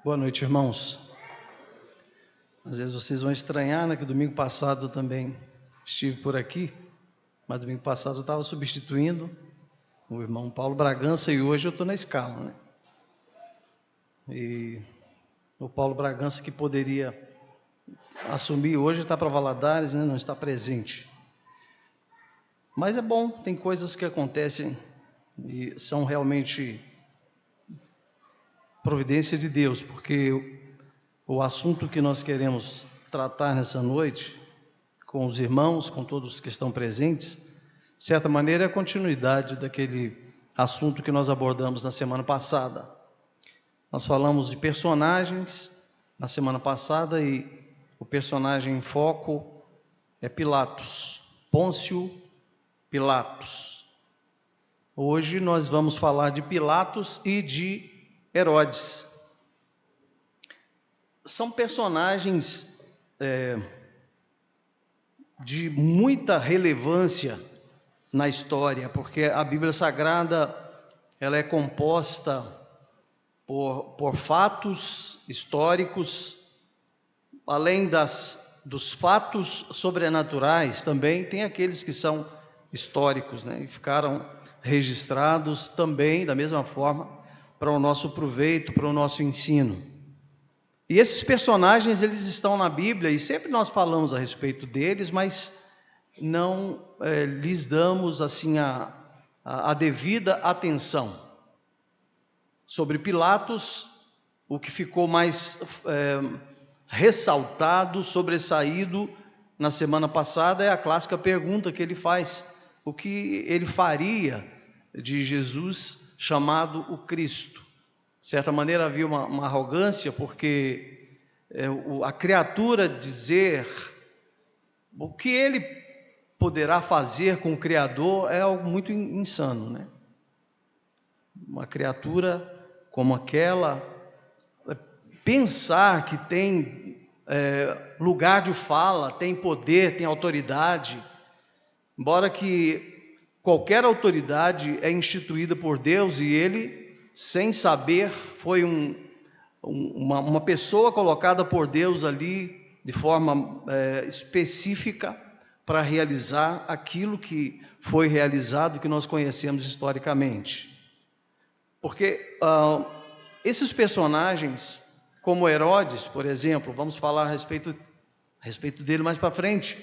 Boa noite, irmãos. Às vezes vocês vão estranhar, né, que domingo passado eu também estive por aqui, mas domingo passado eu estava substituindo o irmão Paulo Bragança e hoje eu estou na escala, né? E o Paulo Bragança, que poderia assumir hoje, está para Valadares, né, não está presente. Mas é bom, tem coisas que acontecem e são realmente providência de Deus, porque o assunto que nós queremos tratar nessa noite, com os irmãos, com todos que estão presentes, de certa maneira é a continuidade daquele assunto que nós abordamos na semana passada. Nós falamos de personagens na semana passada e o personagem em foco é Pilatos, Pôncio Pilatos. Hoje nós vamos falar de Pilatos e de Herodes. São personagens de muita relevância na história, porque a Bíblia Sagrada ela é composta por fatos históricos, além dos fatos sobrenaturais, também tem aqueles que são históricos, né? E ficaram registrados também, da mesma forma, para o nosso proveito, para o nosso ensino. E esses personagens, eles estão na Bíblia, e sempre nós falamos a respeito deles, mas não lhes damos assim a devida atenção. Sobre Pilatos, o que ficou mais ressaltado, sobressaído na semana passada é a clássica pergunta que ele faz: o que ele faria de Jesus chamado o Cristo? De certa maneira havia uma arrogância, porque a criatura dizer o que ele poderá fazer com o Criador é algo muito insano, né? Uma criatura como aquela, pensar que tem lugar de fala, tem poder, tem autoridade, embora que qualquer autoridade é instituída por Deus e ele, sem saber, foi uma pessoa colocada por Deus ali de forma específica para realizar aquilo que foi realizado, que nós conhecemos historicamente. Porque esses personagens, como Herodes, por exemplo, vamos falar a respeito dele mais para frente.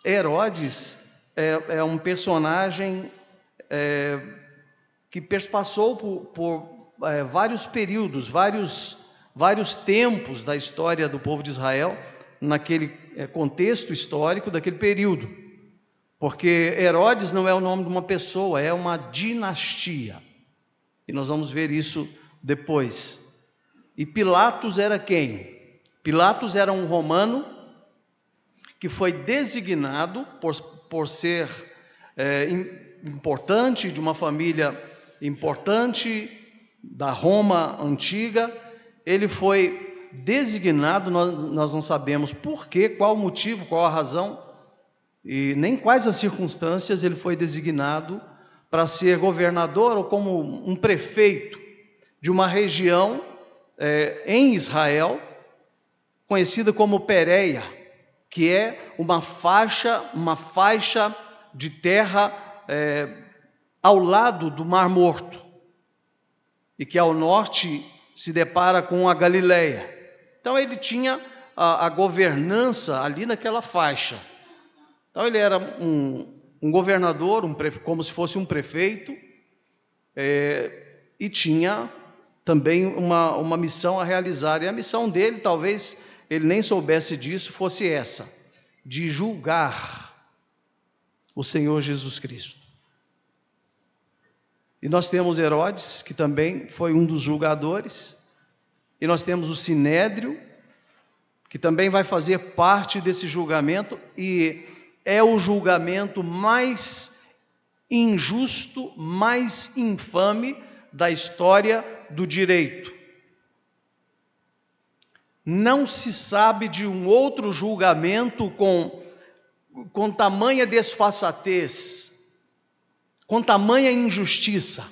Herodes é um personagem que passou por vários períodos, vários tempos da história do povo de Israel, naquele contexto histórico daquele período. Porque Herodes não é o nome de uma pessoa, é uma dinastia. E nós vamos ver isso depois. E Pilatos era quem? Pilatos era um romano que foi designado por ser importante, de uma família importante da Roma antiga. Ele foi designado, nós não sabemos por quê, qual o motivo, qual a razão, e nem quais as circunstâncias ele foi designado para ser governador ou como um prefeito de uma região em Israel, conhecida como Pérea, que é uma faixa de terra ao lado do Mar Morto, e que ao norte se depara com a Galileia. Então ele tinha a governança ali naquela faixa. Então ele era um governador, como se fosse um prefeito, e tinha também uma missão a realizar. E a missão dele, talvez ele nem soubesse disso, fosse essa: de julgar o Senhor Jesus Cristo. E nós temos Herodes, que também foi um dos julgadores, e nós temos o Sinédrio, que também vai fazer parte desse julgamento, e é o julgamento mais injusto, mais infame da história do direito. Não se sabe de um outro julgamento com tamanha desfaçatez, com tamanha injustiça.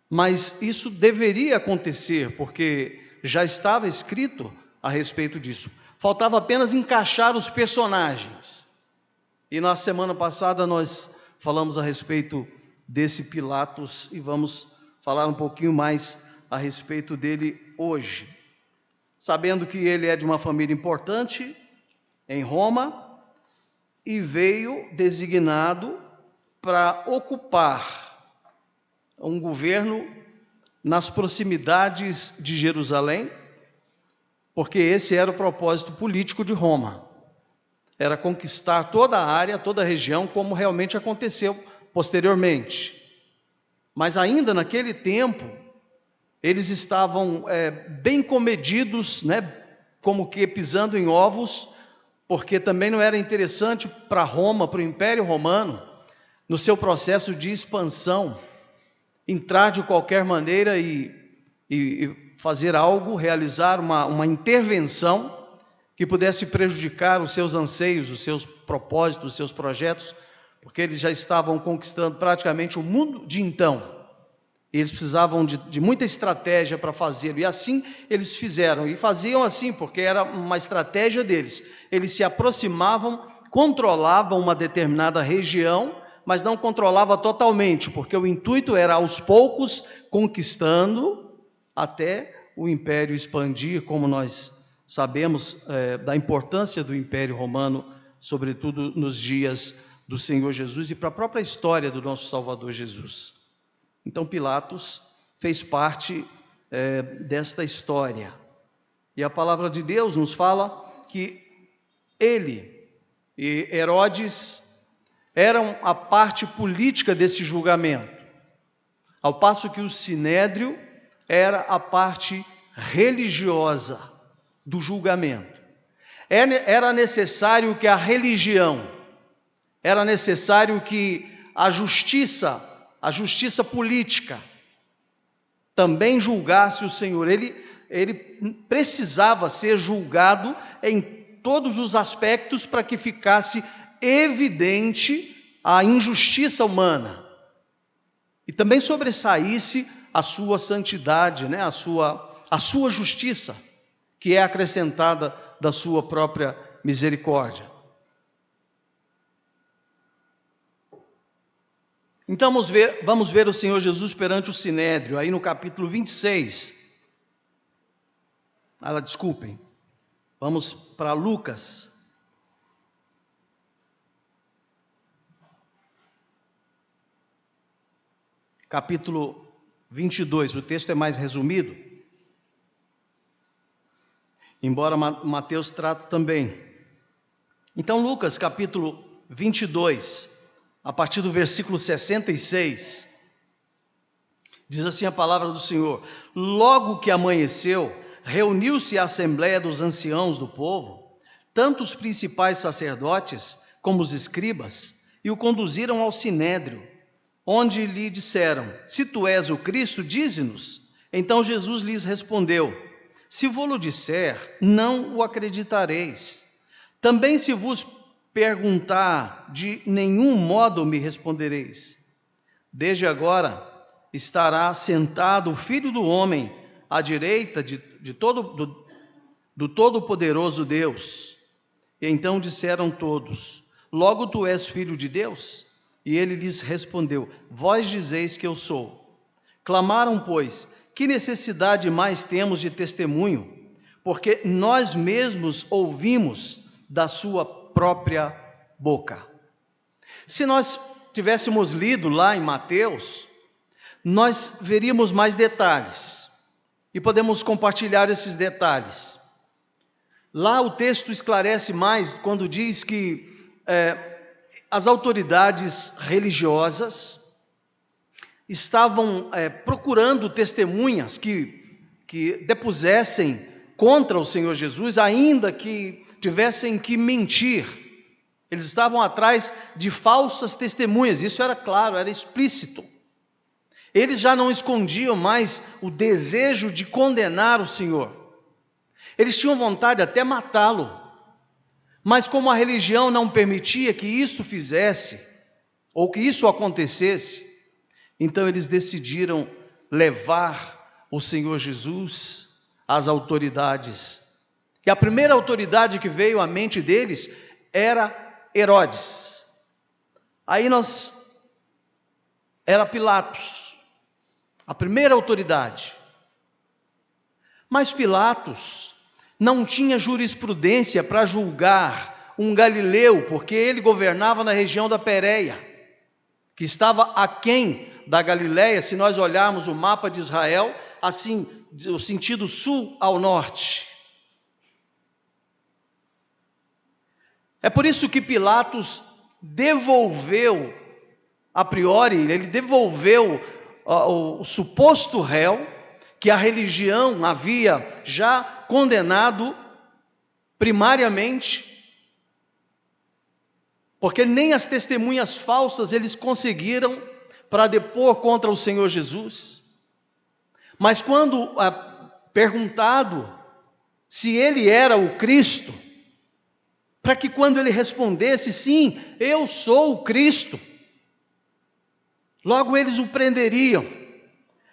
mas isso deveria acontecer, porque já estava escrito a respeito disso. Faltava apenas encaixar os personagens. E na semana passada nós falamos a respeito desse Pilatos e vamos falar um pouquinho mais a respeito dele hoje. Sabendo que ele é de uma família importante em Roma e veio designado para ocupar um governo nas proximidades de Jerusalém, porque esse era o propósito político de Roma. Era conquistar toda a área, toda a região, como realmente aconteceu posteriormente. Mas ainda naquele tempo, eles estavam bem comedidos, né, como que pisando em ovos, porque também não era interessante para Roma, para o Império Romano, no seu processo de expansão, entrar de qualquer maneira e fazer algo, realizar uma intervenção que pudesse prejudicar os seus anseios, os seus propósitos, os seus projetos, porque eles já estavam conquistando praticamente o mundo de então. Eles precisavam de muita estratégia para fazê-lo, e assim eles fizeram, e faziam assim, porque era uma estratégia deles. Eles se aproximavam, controlavam uma determinada região, mas não controlava totalmente, porque o intuito era aos poucos conquistando até o império expandir, como nós sabemos da importância do Império Romano, sobretudo nos dias do Senhor Jesus e para a própria história do nosso Salvador Jesus. Então Pilatos fez parte desta história. E a palavra de Deus nos fala que ele e Herodes eram a parte política desse julgamento, ao passo que o Sinédrio era a parte religiosa do julgamento. Era necessário que a religião, era necessário que a justiça política também julgasse o Senhor. Ele precisava ser julgado em todos os aspectos para que ficasse evidente a injustiça humana e também sobressaísse a sua santidade, né? a sua justiça, que é acrescentada da sua própria misericórdia. Então vamos ver o Senhor Jesus perante o Sinédrio, aí no capítulo 26. Desculpem, vamos para Lucas. Capítulo 22, o texto é mais resumido, embora Mateus trate também. Então Lucas capítulo 22, a partir do versículo 66, diz assim a palavra do Senhor: logo que amanheceu, reuniu-se a assembleia dos anciãos do povo, tanto os principais sacerdotes como os escribas, e o conduziram ao sinédrio, onde lhe disseram: se tu és o Cristo, dize-nos. Então Jesus lhes respondeu: se vô-lo disser, não o acreditareis. Também se vos perguntar, de nenhum modo me respondereis. Desde agora estará sentado o Filho do Homem à direita do Todo-Poderoso Deus. E então disseram todos: logo tu és Filho de Deus? E ele lhes respondeu: vós dizeis que eu sou. Clamaram, pois: que necessidade mais temos de testemunho? Porque nós mesmos ouvimos da sua própria boca. Se nós tivéssemos lido lá em Mateus, nós veríamos mais detalhes e podemos compartilhar esses detalhes. Lá o texto esclarece mais quando diz que as autoridades religiosas estavam procurando testemunhas que depusessem contra o Senhor Jesus, ainda que tivessem que mentir. Eles estavam atrás de falsas testemunhas, isso era claro, era explícito. Eles já não escondiam mais o desejo de condenar o Senhor. Eles tinham vontade até matá-lo. Mas como a religião não permitia que isso fizesse, ou que isso acontecesse, então eles decidiram levar o Senhor Jesus às autoridades. E a primeira autoridade que veio à mente deles era Herodes. Era Pilatos, a primeira autoridade. Mas Pilatos não tinha jurisprudência para julgar um galileu, porque ele governava na região da Pérea, que estava aquém da Galileia, se nós olharmos o mapa de Israel, assim, o sentido sul ao norte. É por isso que Pilatos devolveu, a priori, ele devolveu o suposto réu, que a religião havia já condenado primariamente, porque nem as testemunhas falsas eles conseguiram para depor contra o Senhor Jesus. Mas quando perguntado se ele era o Cristo, para que quando ele respondesse, sim, eu sou o Cristo, logo eles o prenderiam.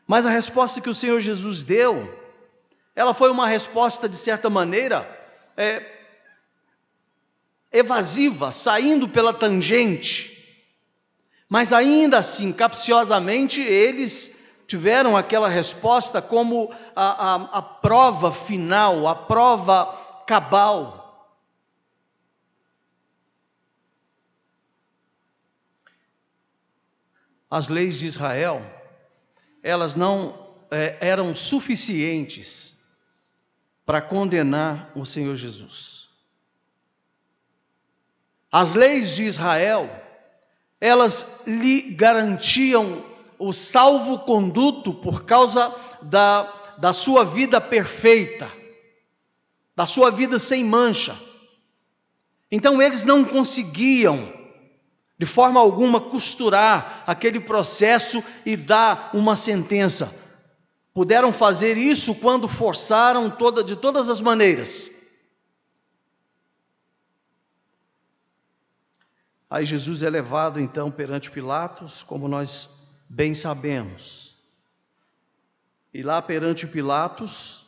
Mas a resposta que o Senhor Jesus deu, ela foi uma resposta de certa maneira evasiva, saindo pela tangente, mas ainda assim, capciosamente, eles tiveram aquela resposta como a prova final, a prova cabal. As leis de Israel, elas não eram suficientes para condenar o Senhor Jesus. As leis de Israel, elas lhe garantiam o salvo-conduto por causa da sua vida perfeita, da sua vida sem mancha. Então eles não conseguiam, de forma alguma, costurar aquele processo e dar uma sentença. Puderam fazer isso quando forçaram de todas as maneiras. Aí Jesus é levado então perante Pilatos, como nós bem sabemos. E lá perante Pilatos,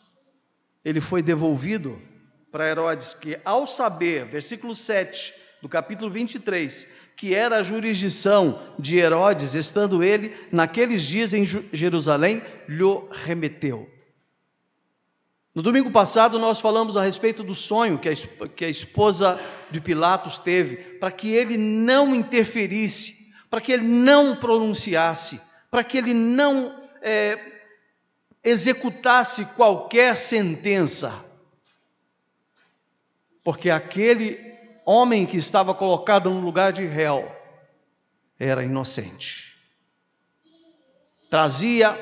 ele foi devolvido para Herodes, que ao saber, versículo 7 do capítulo 23, que era a jurisdição de Herodes, estando ele naqueles dias em Jerusalém, lhe remeteu. No domingo passado nós falamos a respeito do sonho que a esposa de Pilatos teve, para que ele não interferisse, para que ele não pronunciasse, para que ele não executasse qualquer sentença, porque aquele homem que estava colocado no lugar de réu era inocente. Trazia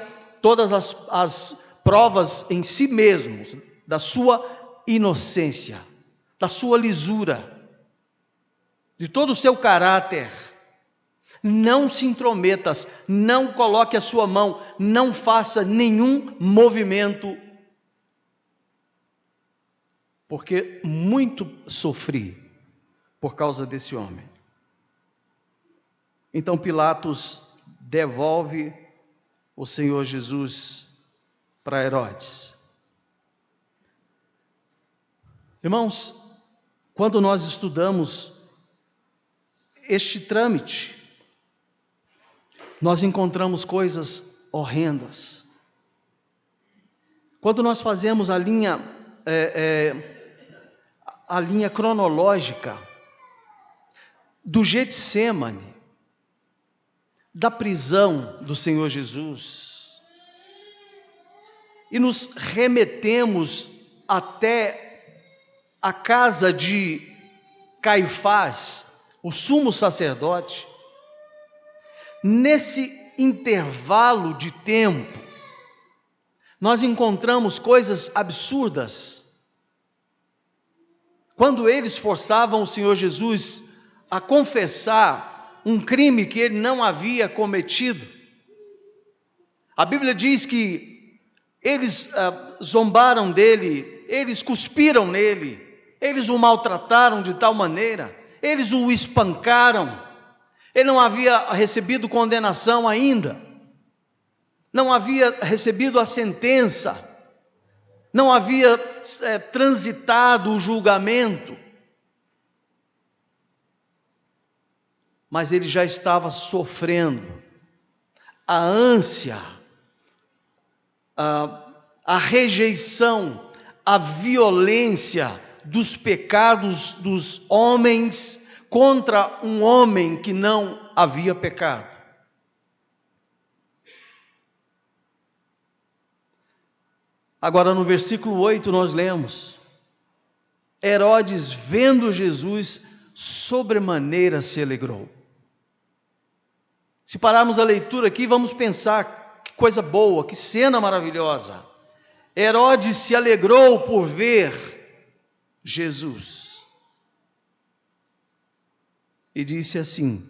todas as provas em si mesmo, da sua inocência, da sua lisura, de todo o seu caráter. Não se intrometa, não coloque a sua mão, não faça nenhum movimento, porque muito sofri por causa desse homem. Então Pilatos devolve o Senhor Jesus para Herodes. Irmãos, quando nós estudamos este trâmite, nós encontramos coisas horrendas. Quando nós fazemos a linha cronológica do Getsêmani, da prisão do Senhor Jesus, e nos remetemos até a casa de Caifás, o sumo sacerdote, nesse intervalo de tempo, nós encontramos coisas absurdas. Quando eles forçavam o Senhor Jesus a confessar um crime que ele não havia cometido, a Bíblia diz que eles zombaram dele, eles cuspiram nele, eles o maltrataram de tal maneira, eles o espancaram. Ele não havia recebido condenação ainda. não havia recebido a sentença, não havia transitado o julgamento, mas ele já estava sofrendo a ânsia, a rejeição, a violência dos pecados dos homens contra um homem que não havia pecado. Agora, no versículo 8 nós lemos: Herodes, vendo Jesus, sobremaneira se alegrou. Se pararmos a leitura aqui, vamos pensar: que coisa boa, que cena maravilhosa. Herodes se alegrou por ver Jesus. E disse assim: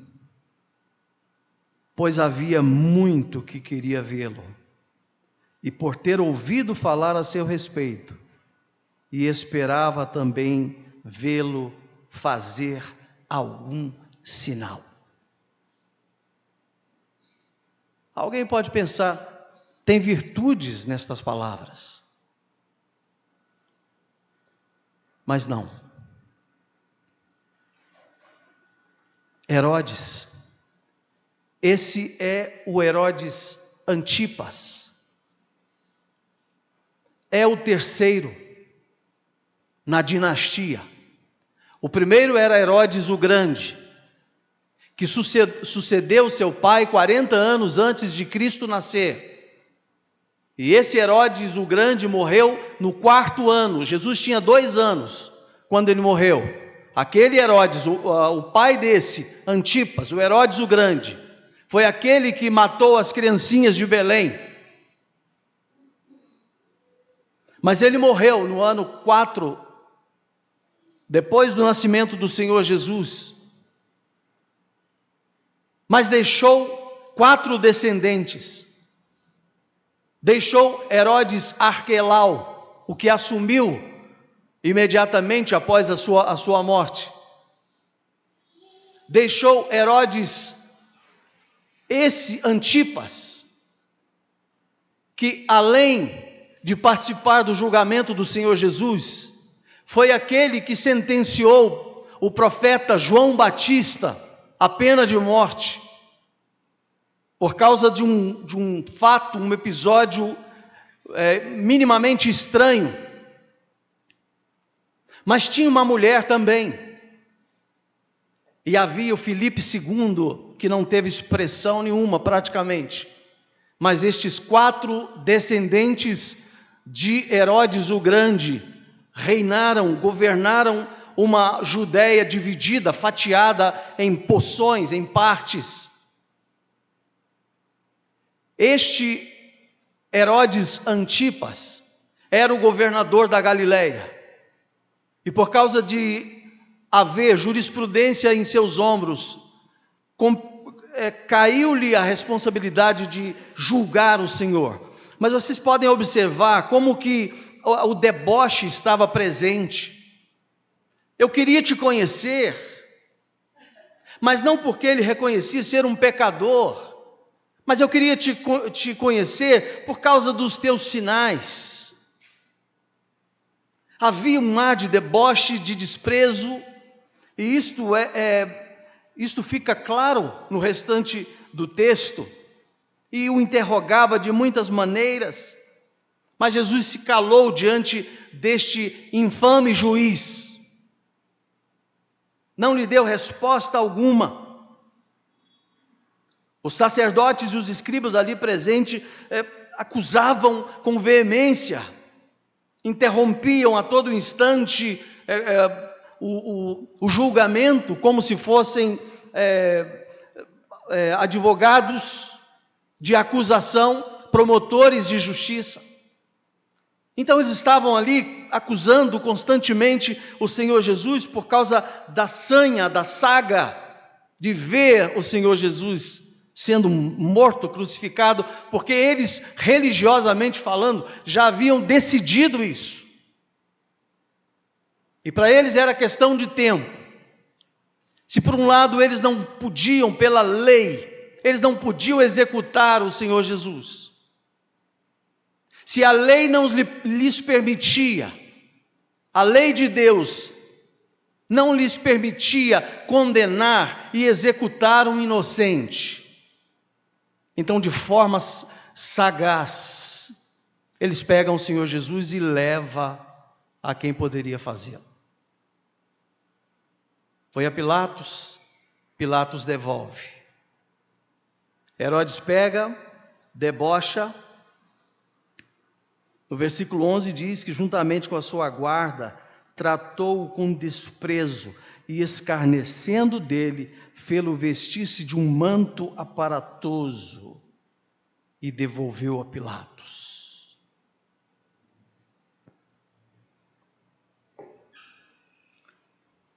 pois havia muito que queria vê-lo, e por ter ouvido falar a seu respeito, e esperava também vê-lo fazer algum sinal. Alguém pode pensar, tem virtudes nestas palavras. Mas não. Herodes, esse é o Herodes Antipas. É o terceiro na dinastia. O primeiro era Herodes o Grande, que sucedeu seu pai 40 anos antes de Cristo nascer. E esse Herodes o Grande morreu no 4º ano. Jesus tinha 2 anos quando ele morreu. Aquele Herodes, o pai desse, Antipas, o Herodes o Grande, foi aquele que matou as criancinhas de Belém. Mas ele morreu no ano 4, depois do nascimento do Senhor Jesus. Mas deixou 4 descendentes. Deixou Herodes Arquelau, o que assumiu imediatamente após a sua morte. Deixou Herodes, esse Antipas, que além de participar do julgamento do Senhor Jesus, foi aquele que sentenciou o profeta João Batista à pena de morte, por causa de um fato, um episódio minimamente estranho. Mas tinha uma mulher também, e havia o Filipe II, que não teve expressão nenhuma praticamente, mas estes 4 descendentes de Herodes o Grande reinaram, governaram uma Judéia dividida, fatiada em porções, em partes. Este Herodes Antipas era o governador da Galileia, e por causa de haver jurisprudência em seus ombros, caiu-lhe a responsabilidade de julgar o Senhor. Mas vocês podem observar como que o deboche estava presente. Eu queria te conhecer, mas não porque ele reconhecia ser um pecador, mas eu queria te conhecer por causa dos teus sinais. Havia um ar de deboche, de desprezo, e isto fica claro no restante do texto, e o interrogava de muitas maneiras, mas Jesus se calou diante deste infame juiz, não lhe deu resposta alguma. Os sacerdotes e os escribas ali presentes acusavam com veemência, interrompiam a todo instante o julgamento, como se fossem advogados de acusação, promotores de justiça. Então eles estavam ali acusando constantemente o Senhor Jesus por causa da sanha, da saga de ver o Senhor Jesus sendo morto, crucificado, porque eles, religiosamente falando, já haviam decidido isso. E para eles era questão de tempo. Se por um lado eles não podiam, pela lei, eles não podiam executar o Senhor Jesus, Se a lei não lhes permitia, a lei de Deus não lhes permitia condenar e executar um inocente, então, de forma sagaz, eles pegam o Senhor Jesus e levam a quem poderia fazê-lo. Foi a Pilatos, Pilatos devolve. Herodes pega, debocha. No versículo 11 diz que juntamente com a sua guarda, tratou-o com desprezo e escarnecendo dele, fê-lo vestir-se de um manto aparatoso e devolveu a Pilatos.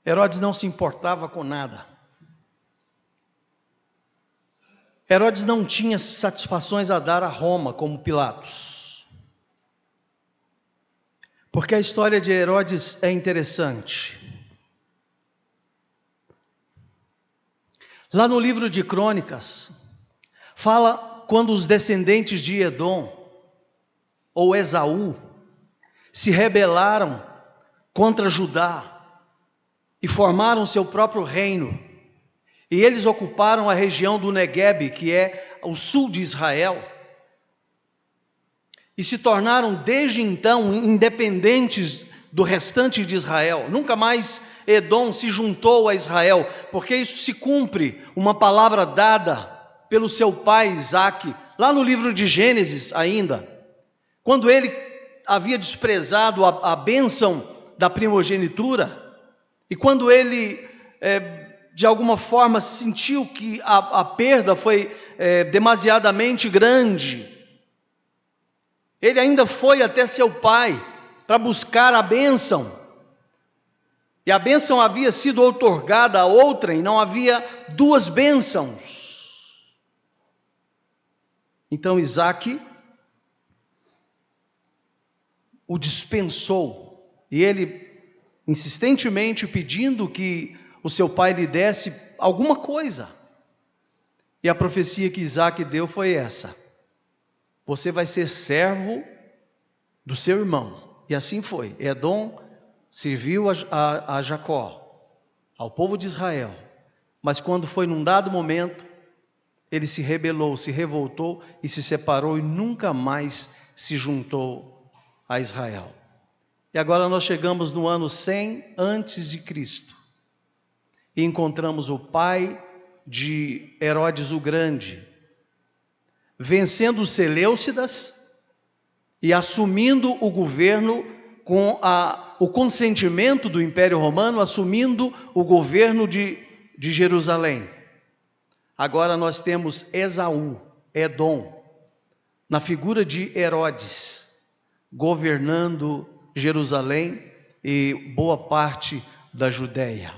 Herodes não se importava com nada. Herodes não tinha satisfações a dar a Roma como Pilatos. Porque a história de Herodes é interessante. Lá no livro de Crônicas, fala quando os descendentes de Edom, ou Esaú, se rebelaram contra Judá e formaram seu próprio reino. E eles ocuparam a região do Neguebe, que é o sul de Israel, e se tornaram desde então independentes do restante de Israel. Nunca mais Edom se juntou a Israel, porque isso se cumpre uma palavra dada pelo seu pai Isaque, lá no livro de Gênesis ainda, quando ele havia desprezado a bênção da primogenitura, e quando ele de alguma forma sentiu que a perda foi demasiadamente grande, ele ainda foi até seu pai para buscar a bênção, e a bênção havia sido outorgada a outrem, não havia duas bênçãos. Então Isaque o dispensou, e ele insistentemente pedindo que o seu pai lhe desse alguma coisa. E a profecia que Isaque deu foi essa: você vai ser servo do seu irmão. E assim foi. Edom serviu a Jacó, ao povo de Israel. Mas quando foi num dado momento, ele se rebelou, se revoltou e se separou e nunca mais se juntou a Israel. E agora nós chegamos no ano 100 antes de Cristo. E encontramos o pai de Herodes o Grande, vencendo os Seleucidas e assumindo o governo com o consentimento do Império Romano, assumindo o governo de Jerusalém. Agora nós temos Esaú, Edom, na figura de Herodes, governando Jerusalém e boa parte da Judéia.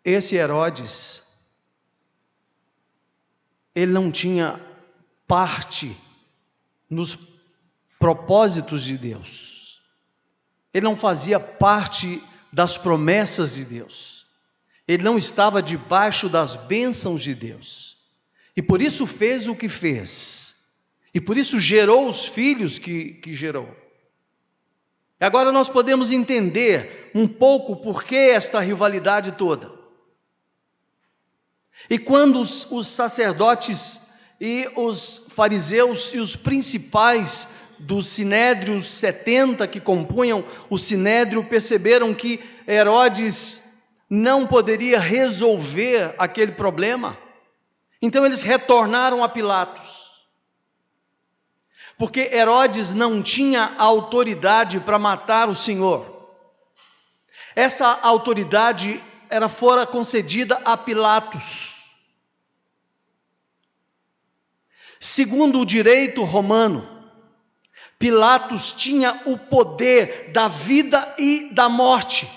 Esse Herodes, ele não tinha parte nos propósitos de Deus. Ele não fazia parte das promessas de Deus. Ele não estava debaixo das bênçãos de Deus. E por isso fez o que fez. E por isso gerou os filhos que gerou. E agora nós podemos entender um pouco por que esta rivalidade toda. E quando os sacerdotes e os fariseus e os principais dos sinédrios 70 que compunham o sinédrio perceberam que Herodes não poderia resolver aquele problema, então eles retornaram a Pilatos, porque Herodes não tinha autoridade para matar o Senhor. Essa autoridade fora concedida a Pilatos. Segundo o direito romano, Pilatos tinha o poder da vida e da morte.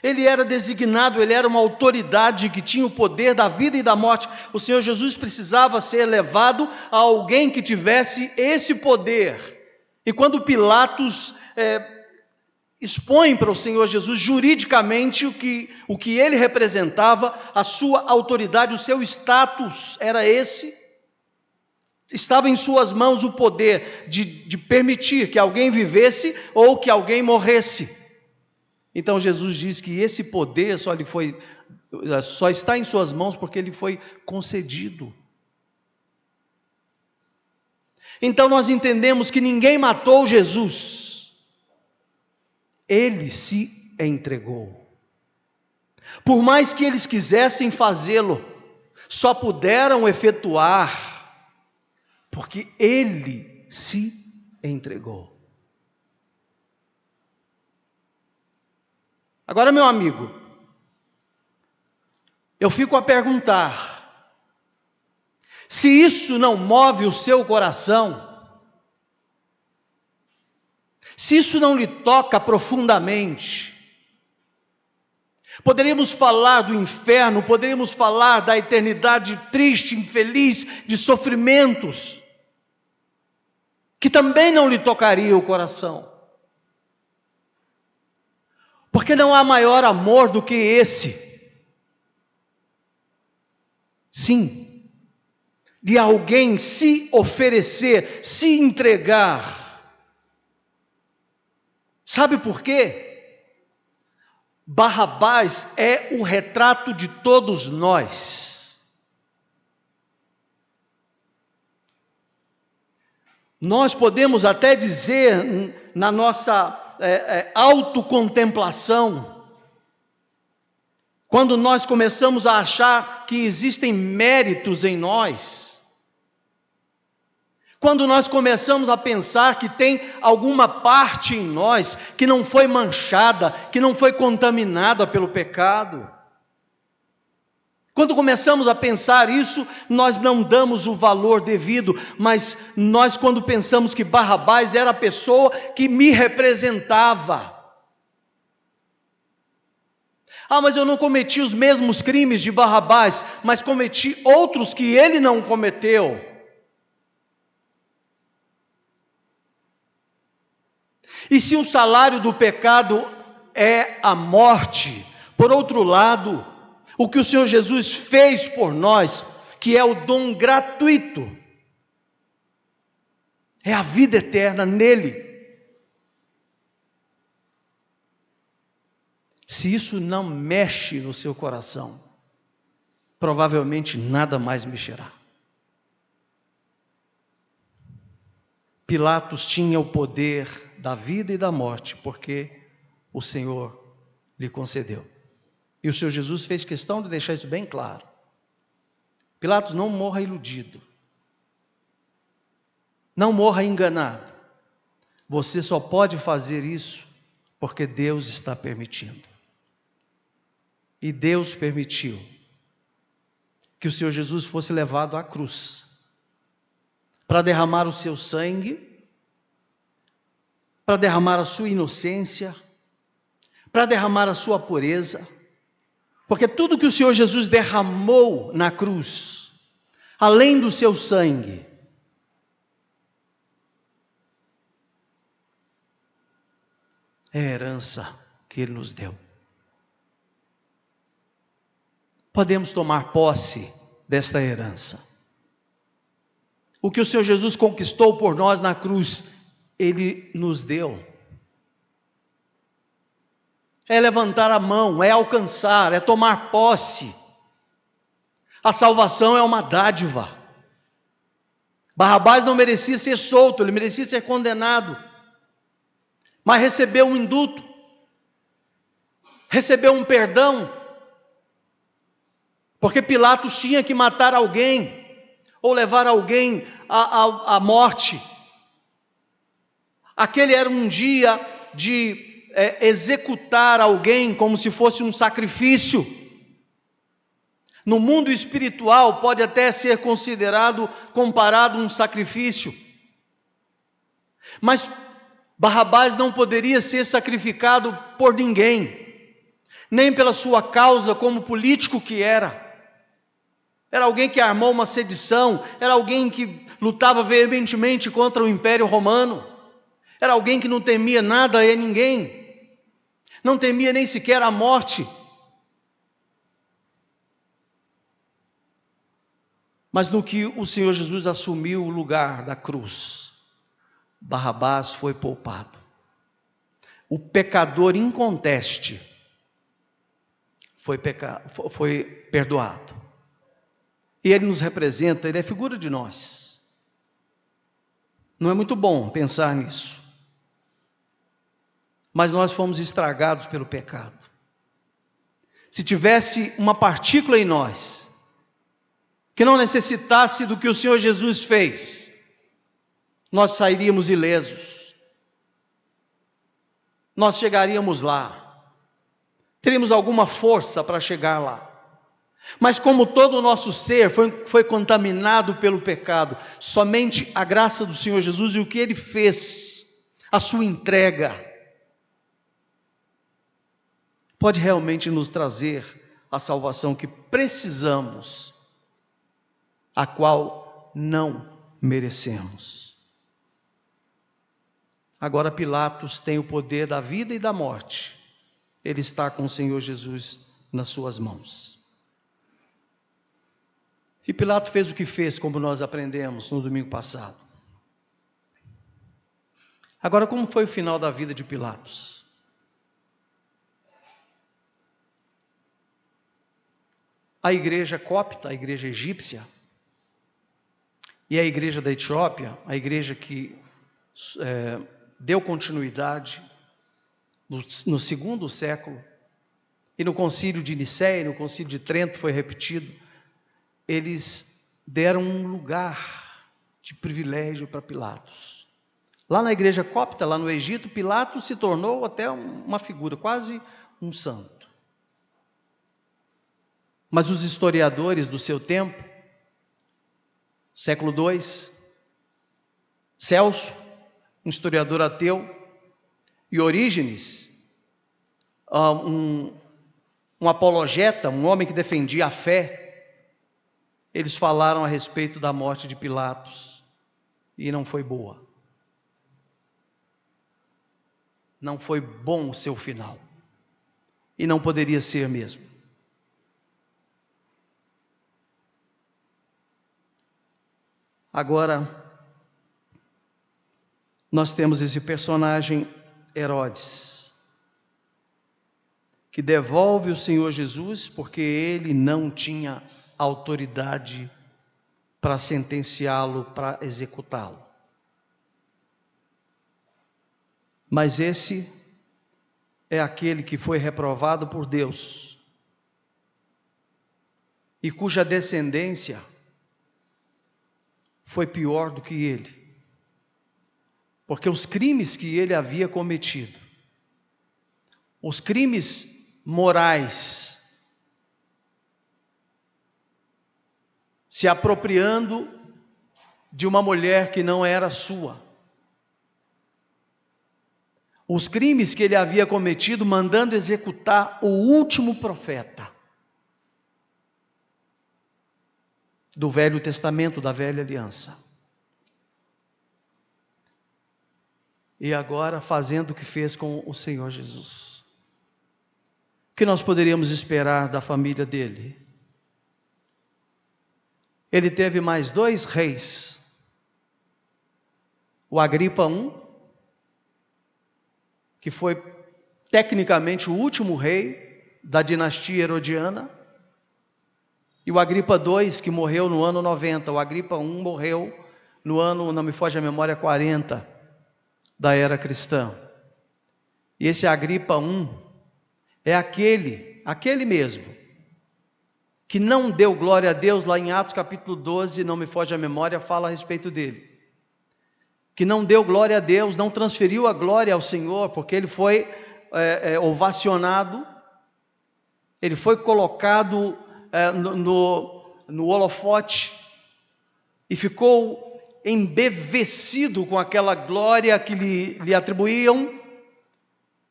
Ele era designado, ele era uma autoridade que tinha o poder da vida e da morte. O Senhor Jesus precisava ser levado a alguém que tivesse esse poder. E quando Pilatos expõe para o Senhor Jesus juridicamente o que ele representava, a sua autoridade, o seu status era esse, Estava em suas mãos o poder de permitir que alguém vivesse ou que alguém morresse. Então Jesus diz que esse poder só está em suas mãos porque ele foi concedido. Então nós entendemos que ninguém matou Jesus. Ele se entregou. Por mais que eles quisessem fazê-lo, só puderam efetuar, porque ele se entregou. Agora, meu amigo, eu fico a perguntar, se isso não move o seu coração, se isso não lhe toca profundamente, poderíamos falar do inferno, poderíamos falar da eternidade triste, infeliz, de sofrimentos, que também não lhe tocaria o coração. Porque não há maior amor do que esse. Sim, de alguém se oferecer, se entregar. Sabe por quê? Barrabás é o retrato de todos nós. Nós podemos até dizer, na nossa autocontemplação, quando nós começamos a achar que existem méritos em nós, quando nós começamos a pensar que tem alguma parte em nós que não foi manchada, que não foi contaminada pelo pecado, quando começamos a pensar isso, nós não damos o valor devido, mas nós, quando pensamos que Barrabás era a pessoa que me representava. Mas eu não cometi os mesmos crimes de Barrabás, mas cometi outros que ele não cometeu. E se o salário do pecado é a morte, por outro lado, o que o Senhor Jesus fez por nós, que é o dom gratuito, é a vida eterna nele. Se isso não mexe no seu coração, provavelmente nada mais mexerá. Pilatos tinha o poder da vida e da morte, porque o Senhor lhe concedeu. E o Senhor Jesus fez questão de deixar isso bem claro. Pilatos, não morra iludido. Não morra enganado. Você só pode fazer isso porque Deus está permitindo. E Deus permitiu que o Senhor Jesus fosse levado à cruz para derramar o seu sangue, para derramar a sua inocência, para derramar a sua pureza. Porque tudo que o Senhor Jesus derramou na cruz, além do seu sangue, é a herança que Ele nos deu. Podemos tomar posse desta herança. O que o Senhor Jesus conquistou por nós na cruz, Ele nos deu. É levantar a mão, é alcançar, é tomar posse. A salvação é uma dádiva. Barrabás não merecia ser solto, ele merecia ser condenado. Mas recebeu um indulto, recebeu um perdão, porque Pilatos tinha que matar alguém, ou levar alguém à morte. Aquele era um dia de executar alguém como se fosse um sacrifício. No mundo espiritual pode até ser considerado, comparado a um sacrifício. Mas Barrabás não poderia ser sacrificado por ninguém, nem pela sua causa como político que era. Era alguém que armou uma sedição, era alguém que lutava veementemente contra o Império Romano, era alguém que não temia nada e ninguém, não temia nem sequer a morte. Mas no que o Senhor Jesus assumiu o lugar da cruz, Barrabás foi poupado. O pecador inconteste foi perdoado. E ele nos representa, ele é figura de nós. Não é muito bom pensar nisso. Mas nós fomos estragados pelo pecado. Se tivesse uma partícula em nós, que não necessitasse do que o Senhor Jesus fez, nós sairíamos ilesos. Nós chegaríamos lá. Teríamos alguma força para chegar lá. Mas como todo o nosso ser foi contaminado pelo pecado, somente a graça do Senhor Jesus e o que Ele fez, a sua entrega, pode realmente nos trazer a salvação que precisamos, a qual não merecemos. Agora Pilatos tem o poder da vida e da morte. Ele está com o Senhor Jesus nas suas mãos. E Pilatos fez o que fez, como nós aprendemos no domingo passado. Agora, como foi o final da vida de Pilatos? A igreja copta, a igreja egípcia, e a igreja da Etiópia, a igreja que deu continuidade no segundo século, e no concílio de Nicéia, no concílio de Trento foi repetido, eles deram um lugar de privilégio para Pilatos. Lá na igreja copta, lá no Egito, Pilatos se tornou até uma figura, quase um santo. Mas os historiadores do seu tempo, século II, Celso, um historiador ateu, e Orígenes, um apologeta, um homem que defendia a fé, eles falaram a respeito da morte de Pilatos, e não foi boa. Não foi bom o seu final, e não poderia ser mesmo. Agora, nós temos esse personagem Herodes, que devolve o Senhor Jesus, porque ele não tinha autoridade para sentenciá-lo, para executá-lo. Mas esse é aquele que foi reprovado por Deus e cuja descendência foi pior do que ele, porque os crimes que ele havia cometido, os crimes morais, se apropriando de uma mulher que não era sua, os crimes que ele havia cometido mandando executar o último profeta do Velho Testamento, da Velha Aliança, e agora fazendo o que fez com o Senhor Jesus. O que nós poderíamos esperar da família dele? Ele teve mais 2 reis, o Agripa I, que foi tecnicamente o último rei da dinastia herodiana, e o Agripa II, que morreu no ano 90, o Agripa I morreu no ano, não me foge a memória, 40 da era cristã. E esse Agripa I é aquele mesmo, que não deu glória a Deus, lá em Atos capítulo 12, não me foge a memória, fala a respeito dele, que não deu glória a Deus, não transferiu a glória ao Senhor, porque ele foi ovacionado, ele foi colocado no holofote, e ficou embevecido com aquela glória que lhe atribuíam,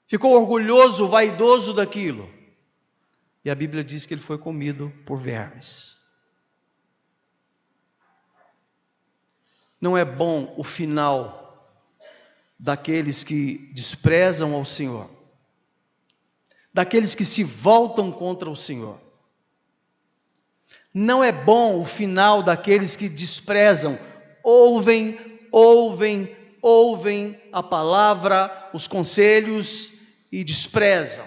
ficou orgulhoso, vaidoso daquilo, e a Bíblia diz que ele foi comido por vermes. Não é bom o final daqueles que desprezam ao Senhor, daqueles que se voltam contra o Senhor. Não é bom o final daqueles que desprezam, ouvem a palavra, os conselhos e desprezam.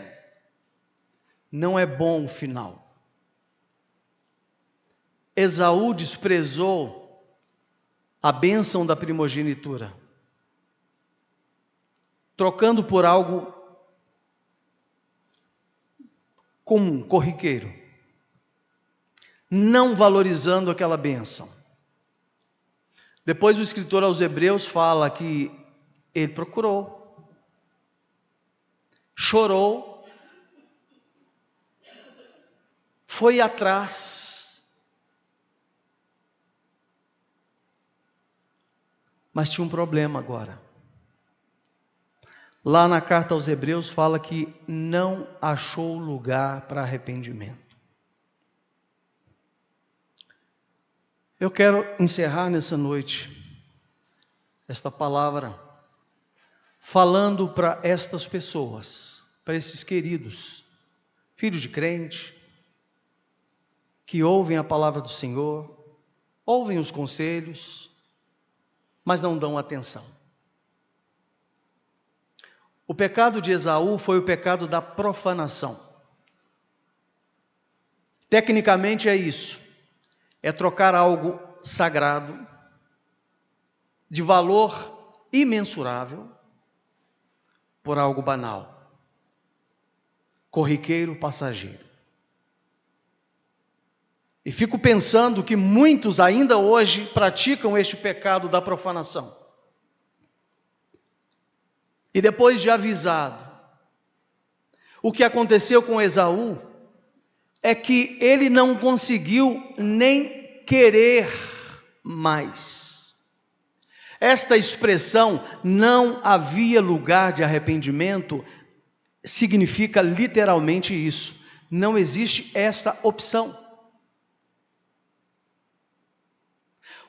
Não é bom o final. Esaú desprezou a bênção da primogenitura, trocando por algo comum, corriqueiro, não valorizando aquela bênção. Depois o escritor aos Hebreus fala que ele procurou, chorou, foi atrás, mas tinha um problema agora. Lá na carta aos Hebreus fala que não achou lugar para arrependimento. Eu quero encerrar nessa noite esta palavra falando para estas pessoas, para esses queridos, filhos de crente, que ouvem a palavra do Senhor, ouvem os conselhos, mas não dão atenção. O pecado de Esaú foi o pecado da profanação. Tecnicamente é isso. É trocar algo sagrado, de valor imensurável, por algo banal, corriqueiro, passageiro. E fico pensando que muitos ainda hoje praticam este pecado da profanação. E depois de avisado, o que aconteceu com Esaú é que ele não conseguiu nem querer mais. Esta expressão, não havia lugar de arrependimento, significa literalmente isso. Não existe essa opção.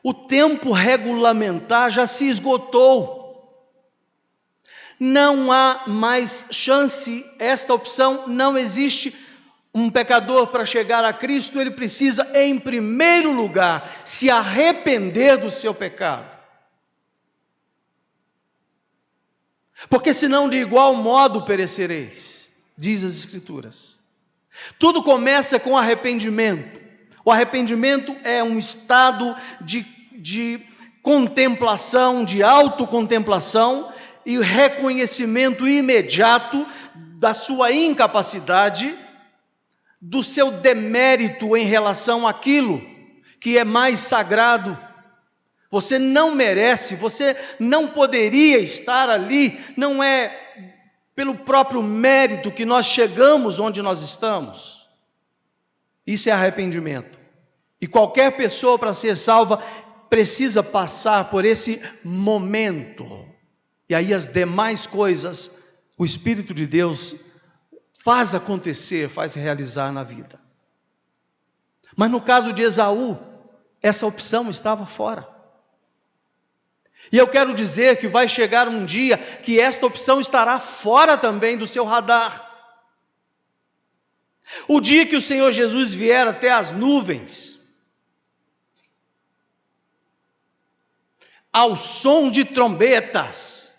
O tempo regulamentar já se esgotou. Não há mais chance, esta opção não existe. Um pecador, para chegar a Cristo, ele precisa, em primeiro lugar, se arrepender do seu pecado. Porque senão de igual modo perecereis, diz as Escrituras. Tudo começa com arrependimento. O arrependimento é um estado de contemplação, de autocontemplação e reconhecimento imediato da sua incapacidade, do seu demérito em relação àquilo que é mais sagrado. Você não merece, você não poderia estar ali, não é pelo próprio mérito que nós chegamos onde nós estamos. Isso é arrependimento. E qualquer pessoa, para ser salva, precisa passar por esse momento. E aí as demais coisas, o Espírito de Deus faz acontecer, faz realizar na vida. Mas no caso de Esaú, essa opção estava fora. E eu quero dizer que vai chegar um dia que esta opção estará fora também do seu radar. O dia que o Senhor Jesus vier até as nuvens, ao som de trombetas,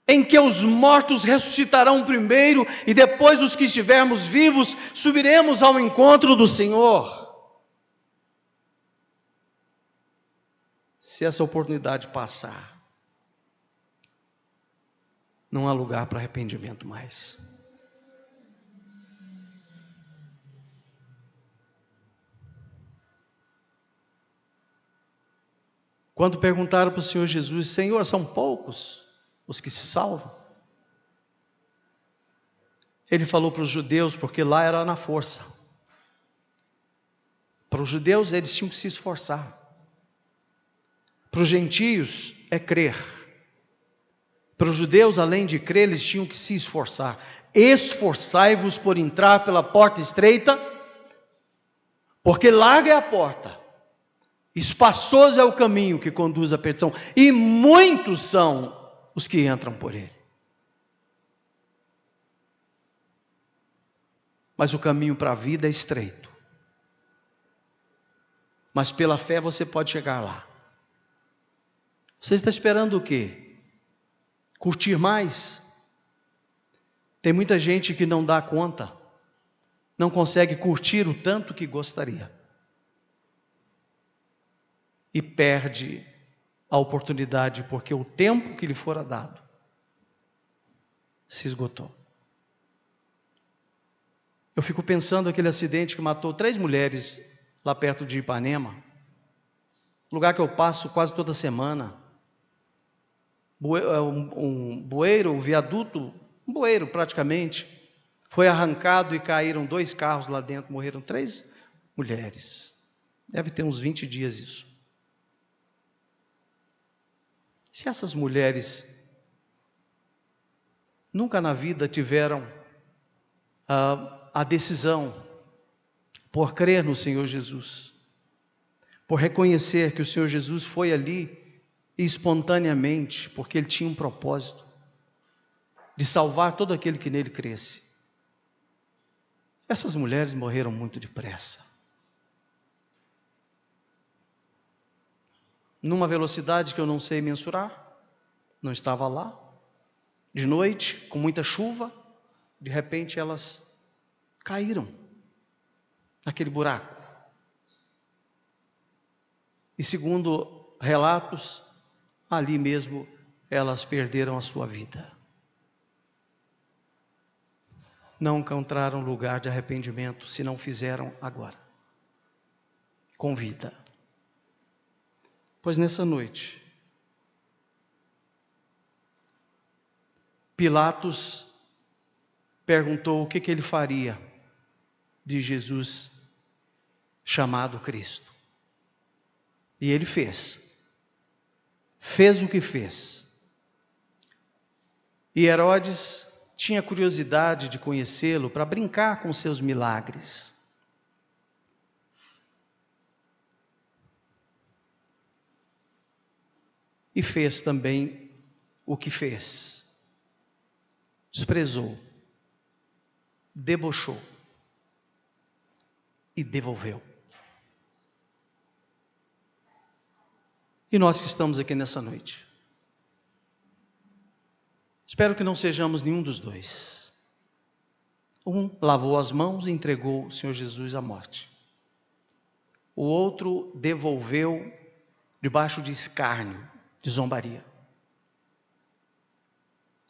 em que os mortos ressuscitarão primeiro e depois os que estivermos vivos subiremos ao encontro do Senhor. Se essa oportunidade passar, não há lugar para arrependimento mais. Quando perguntaram para o Senhor Jesus: Senhor, são poucos os que se salvam? Ele falou para os judeus, porque lá era na força. Para os judeus eles tinham que se esforçar. Para os gentios é crer. Para os judeus, além de crer, eles tinham que se esforçar. Esforçai-vos por entrar pela porta estreita, porque larga é a porta, espaçoso é o caminho que conduz à perdição, e muitos são os que entram por ele. mas o caminho para a vida é estreito. Mas pela fé você pode chegar lá. Você está esperando o quê? Curtir mais? Tem muita gente que não dá conta, não consegue curtir o tanto que gostaria. E perde a oportunidade, porque o tempo que lhe fora dado se esgotou. Eu fico pensando aquele acidente que matou 3 mulheres lá perto de Ipanema, lugar que eu passo quase toda semana. Um bueiro, um viaduto, um bueiro praticamente, foi arrancado e caíram 2 carros lá dentro, morreram 3 mulheres. Deve ter uns 20 dias isso. Se essas mulheres nunca na vida tiveram a decisão por crer no Senhor Jesus, por reconhecer que o Senhor Jesus foi ali espontaneamente, porque Ele tinha um propósito de salvar todo aquele que nele cresce. Essas mulheres morreram muito depressa, numa velocidade que eu não sei mensurar, não estava lá, de noite, com muita chuva, de repente elas caíram naquele buraco. E segundo relatos, ali mesmo elas perderam a sua vida. Não encontraram lugar de arrependimento se não fizeram agora, com vida. Pois nessa noite, Pilatos perguntou o que ele faria de Jesus chamado Cristo. E ele fez o que fez. E Herodes tinha curiosidade de conhecê-lo para brincar com seus milagres. E fez também o que fez. Desprezou, debochou e devolveu. E nós que estamos aqui nessa noite, espero que não sejamos nenhum dos dois. Um lavou as mãos e entregou o Senhor Jesus à morte. O outro devolveu debaixo de escárnio, de zombaria.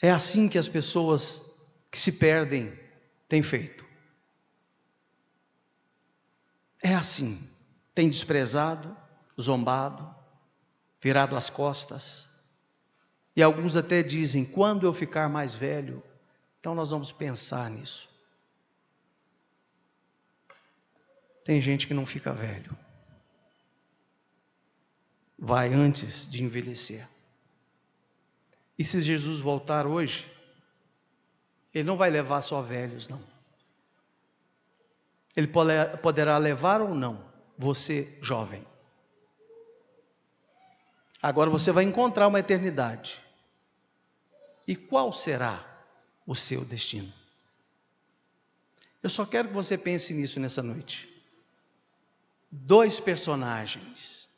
É assim que as pessoas que se perdem têm feito. É assim, tem desprezado, zombado, virado as costas. E alguns até dizem, quando eu ficar mais velho, então nós vamos pensar nisso. Tem gente que não fica velho. Vai antes de envelhecer. E se Jesus voltar hoje, Ele não vai levar só velhos, não. Ele poderá levar ou não você, jovem. Agora você vai encontrar uma eternidade. E qual será o seu destino? Eu só quero que você pense nisso nessa noite. 2 personagens,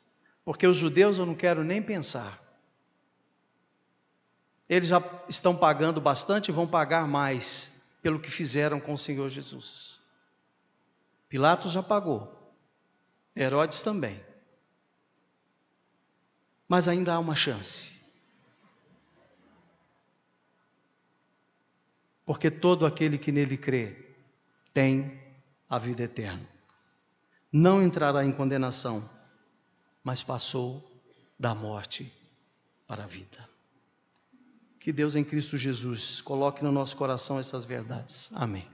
porque os judeus eu não quero nem pensar. Eles já estão pagando bastante e vão pagar mais pelo que fizeram com o Senhor Jesus. Pilatos já pagou, Herodes também. Mas ainda há uma chance. Porque todo aquele que nele crê tem a vida eterna. Não entrará em condenação, mas passou da morte para a vida. Que Deus em Cristo Jesus coloque no nosso coração essas verdades. Amém.